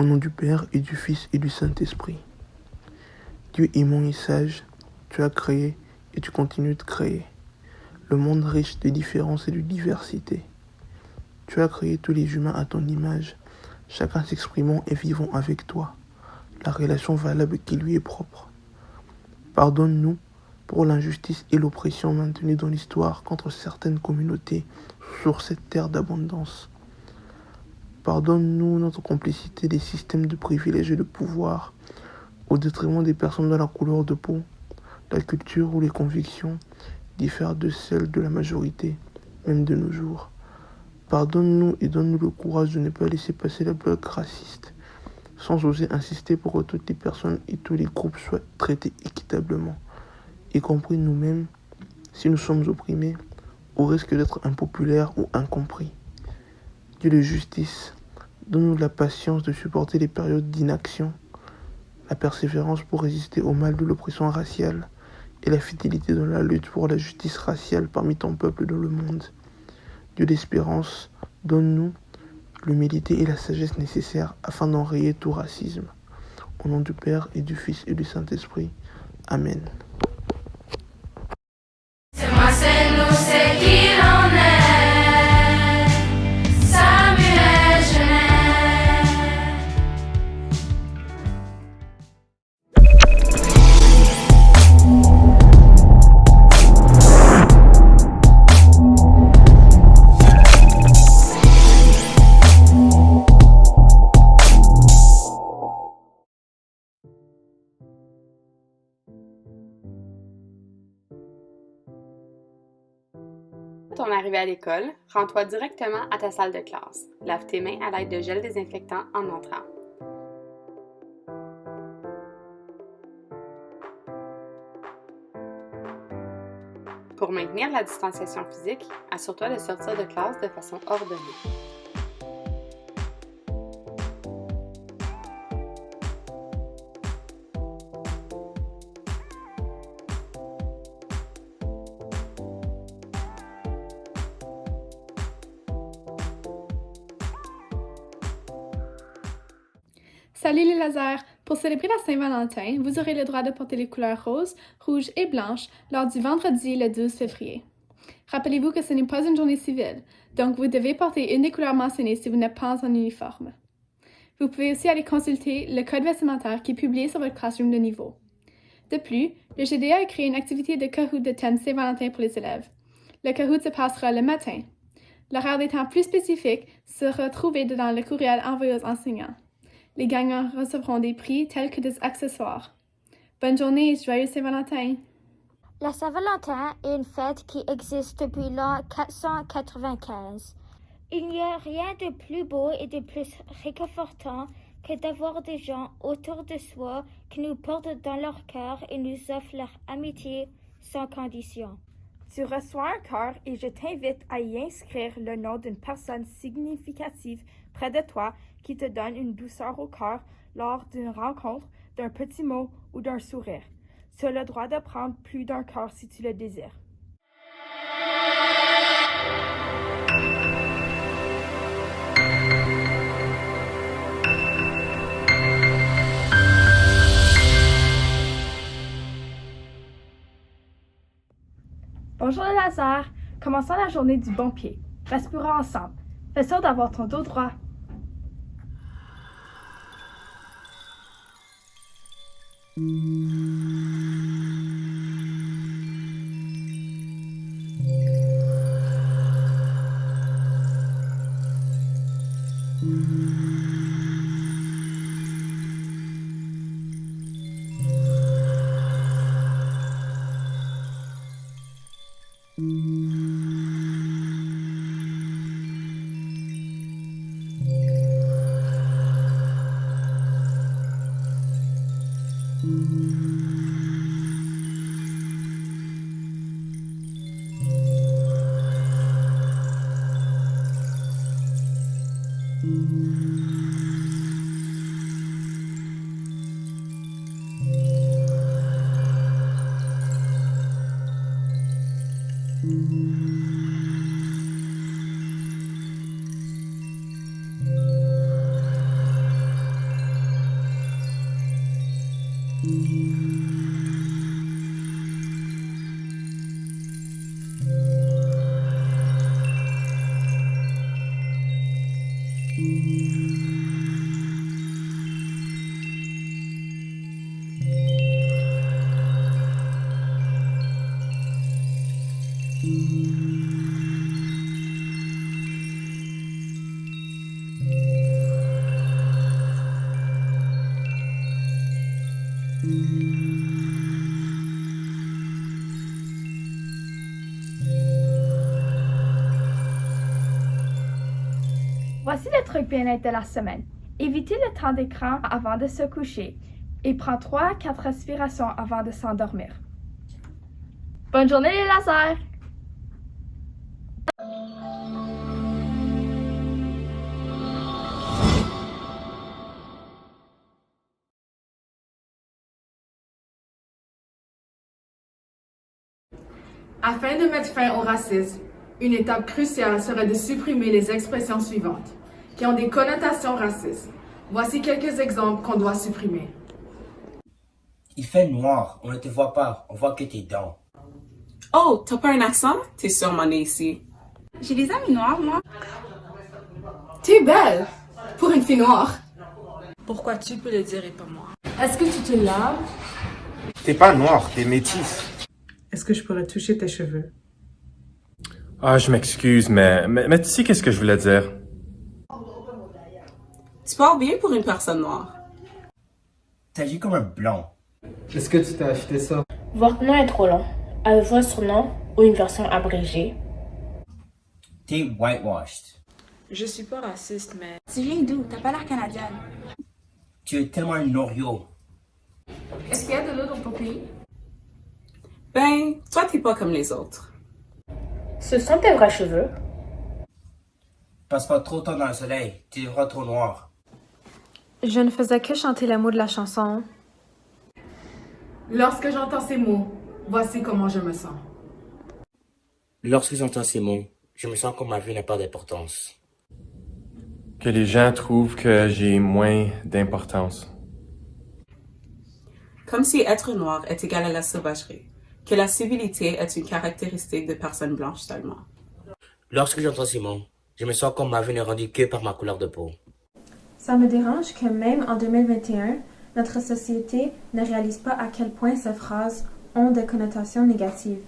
nom du Père et du Fils et du Saint-Esprit. Dieu aimant et sage, tu as créé et tu continues de créer le monde riche de différences et de diversité. Tu as créé tous les humains à ton image, chacun s'exprimant et vivant avec toi, la relation valable qui lui est propre. Pardonne-nous pour l'injustice et l'oppression maintenues dans l'histoire contre certaines communautés sur cette terre d'abondance. Pardonne-nous notre complicité des systèmes de privilèges et de pouvoir, au détriment des personnes dont la couleur de peau, la culture ou les convictions diffèrent de celles de la majorité, même de nos jours. Pardonne-nous et donne-nous le courage de ne pas laisser passer la blague raciste, sans oser insister pour que toutes les personnes et tous les groupes soient traités équitablement, y compris nous-mêmes, si nous sommes opprimés, au risque d'être impopulaires ou incompris. Dieu de justice, donne-nous la patience de supporter les périodes d'inaction, la persévérance pour résister au mal de l'oppression raciale et la fidélité dans la lutte pour la justice raciale parmi ton peuple dans le monde. Dieu d'espérance, donne-nous l'humilité et la sagesse nécessaires afin d'enrayer tout racisme. Au nom du Père et du Fils et du Saint-Esprit. Amen. C'est moi, c'est nous, c'est qui l'on est. Samuel Genès. Ton arrivée à l'école, rends-toi directement à ta salle de classe. Lave tes mains à l'aide de gel désinfectant en entrant. Pour maintenir la distanciation physique, assure-toi de sortir de classe de façon ordonnée. Salut les lasers! Pour célébrer la Saint-Valentin, vous aurez le droit de porter les couleurs rose, rouge et blanche lors du vendredi le 12 février. Rappelez-vous que ce n'est pas une journée civile, donc vous devez porter une des couleurs mentionnées si vous n'êtes pas en uniforme. Vous pouvez aussi aller consulter le code vestimentaire qui est publié sur votre classroom de niveau. De plus, le GDA a créé une activité de Kahoot de thème Saint-Valentin pour les élèves. Le Kahoot se passera le matin. L'horaire des temps plus spécifique sera trouvé dans le courriel envoyé aux enseignants. Les gagnants recevront des prix tels que des accessoires. Bonne journée et joyeux Saint-Valentin! La Saint-Valentin est une fête qui existe depuis l'an 495. Il n'y a rien de plus beau et de plus réconfortant que d'avoir des gens autour de soi qui nous portent dans leur cœur et nous offrent leur amitié sans condition. Tu reçois un cœur et je t'invite à y inscrire le nom d'une personne significative près de toi qui te donne une douceur au cœur lors d'une rencontre, d'un petit mot ou d'un sourire. Tu as le droit de prendre plus d'un cœur si tu le désires. Bonjour les lasers! Commençons la journée du bon pied. Respirons ensemble. Fais sûr d'avoir ton dos droit. Voici le truc bien-être de la semaine. Évitez le temps d'écran avant de se coucher et prends 3 à 4 respirations avant de s'endormir. Bonne journée les lasers! Afin de mettre fin au racisme, une étape cruciale serait de supprimer les expressions suivantes, qui ont des connotations racistes. Voici quelques exemples qu'on doit supprimer. Il fait noir, on ne te voit pas, on voit que tes dents. Oh, t'as pas un accent? T'es sûrement né ici. J'ai des amis noirs, moi. T'es belle! Pour une fille noire. Pourquoi tu peux le dire et pas moi? Est-ce que tu te laves? T'es pas noir, t'es métisse. Est-ce que je pourrais toucher tes cheveux? Ah, je m'excuse, mais tu sais qu'est-ce que je voulais dire? Tu parles bien pour une personne noire. T'agis comme un blanc. Est-ce que tu t'as acheté ça? Votre nom est trop long. Avez-vous un surnom ou une version abrégée? T'es whitewashed. Je suis pas raciste, mais... Tu viens d'où? T'as pas l'air canadienne. Tu es tellement un Oreo. Est-ce qu'il y a de l'eau dans ton pays? Ben, toi t'es pas comme les autres. Ce sont tes vrais cheveux. Passe pas trop de temps dans le soleil, tu devras trop noir. Je ne faisais que chanter les mots de la chanson. Lorsque j'entends ces mots, voici comment je me sens. Lorsque j'entends ces mots, je me sens comme ma vie n'a pas d'importance. Que les gens trouvent que j'ai moins d'importance. Comme si être noir est égal à la sauvagerie. Que la civilité est une caractéristique de personnes blanches seulement. Lorsque j'entends ces mots, je me sens comme ma vie n'est rendue que par ma couleur de peau. Ça me dérange que même en 2021, notre société ne réalise pas à quel point ces phrases ont des connotations négatives.